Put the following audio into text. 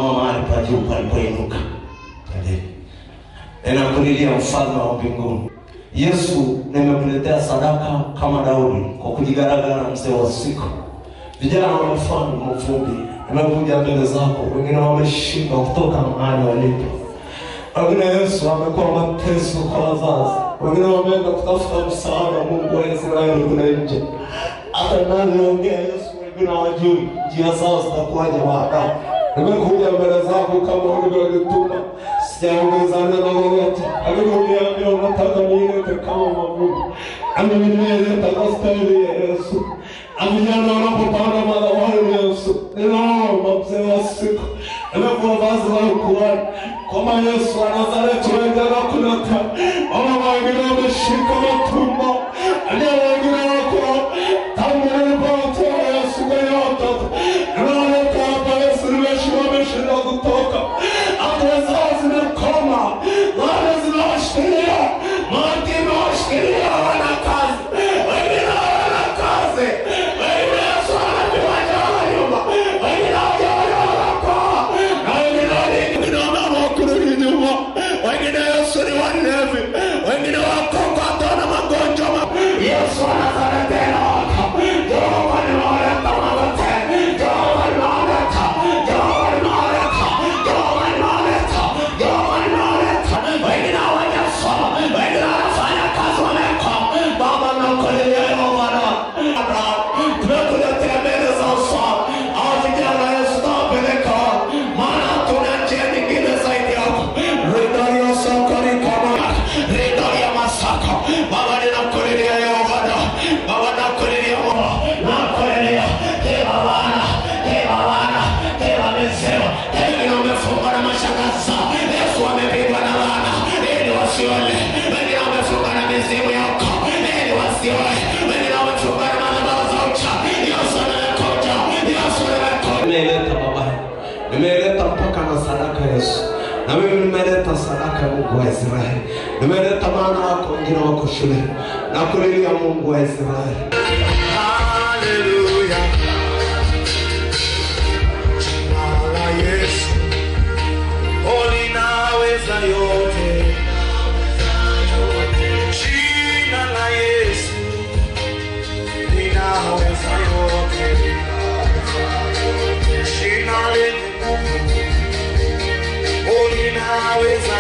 kusimama mahali pa juu palipoinuka. Ninakulilia mfalme wa mbinguni. Yesu, nimekuletea sadaka kama Daudi kwa kujigaragara na mzee wa siku. Vijana wamefanya mvumbi, nimekuja mbele zako, wengine wameshindwa kutoka mahali walipo. Wengine Yesu wamekuwa mateso kwa wazazi, wengine wameenda kutafuta msaada Mungu wa Israeli kule nje. Hata nani ongea Yesu, wengine hawajui njia zao zitakuwaje baadaye. Nimekuja mbele zako kama ulivyonituma, sijaongeza neno lolote. Aliniambia unataka nilete kama mavuno, mimi nimeleta kwa staili ya Yesu. Vijana wanapopanda madhabahuni Yesu, ninaomba mzee wa siku, nimekuwa vazi la ukuhani kama Yesu wa Nazareti wengine kuleta. Mama wengine wameshika matumbo, ndio wengine wako tangu nilipotoa Yesu kwenye watoto. Ninaoleta hapa Yesu wameshinda kutoka. Hata zao zimekoma, wale zinawashikilia, mati imewashikilia wana kazi. Wengine wana kazi, wengine Yesu anapiwaja wana nyumba, wengine hawajaokoa, na wengine wamekurudi nyuma, wengine Yesu ni walevi, wengine wako na magonjwa. Yesu wa Nazareti anaoka, Jehova nimeoleta magote, Jehova nimeoleta, Jehova nimeoleta, Jehova nimeoleta, Jehova nimeoleta. Wengine hawajasoma, wengine wanafanya kazi wamekoma. Baba nakulilia Yehova na tumekuletea mbele za uso. Hao vijana Yesu nawapeleka, maana hatuna njia nyingine zaidi yako. Ridari ya sokoni kama ridari ya masaka. Baba ninakulilia Yehova na Baba nakulilia Baba nakulilia Kema wana, Kema wana, Kema mesewa. Wengine wamefunga na mashakaza, Yesu wamepigwa na wana ili wasione. Wengine wamefunga na mizimu yako ili wasione. Wengine wamefunga na madhabahu za uchawi. Yesu anakuja, Yesu anakuja. Nimeleta Baba, nimeleta mpaka na sadaka Yesu. Na mimi nimeleta sadaka ya Mungu wa Israeli. Nimeleta maana wako wengine wako shule. Na kulilia Mungu wa Israeli. Hallelujah. Ala Yesu, linaweza yote. Jina la Yesu linaweza yote. Jina lenye nguvu linaweza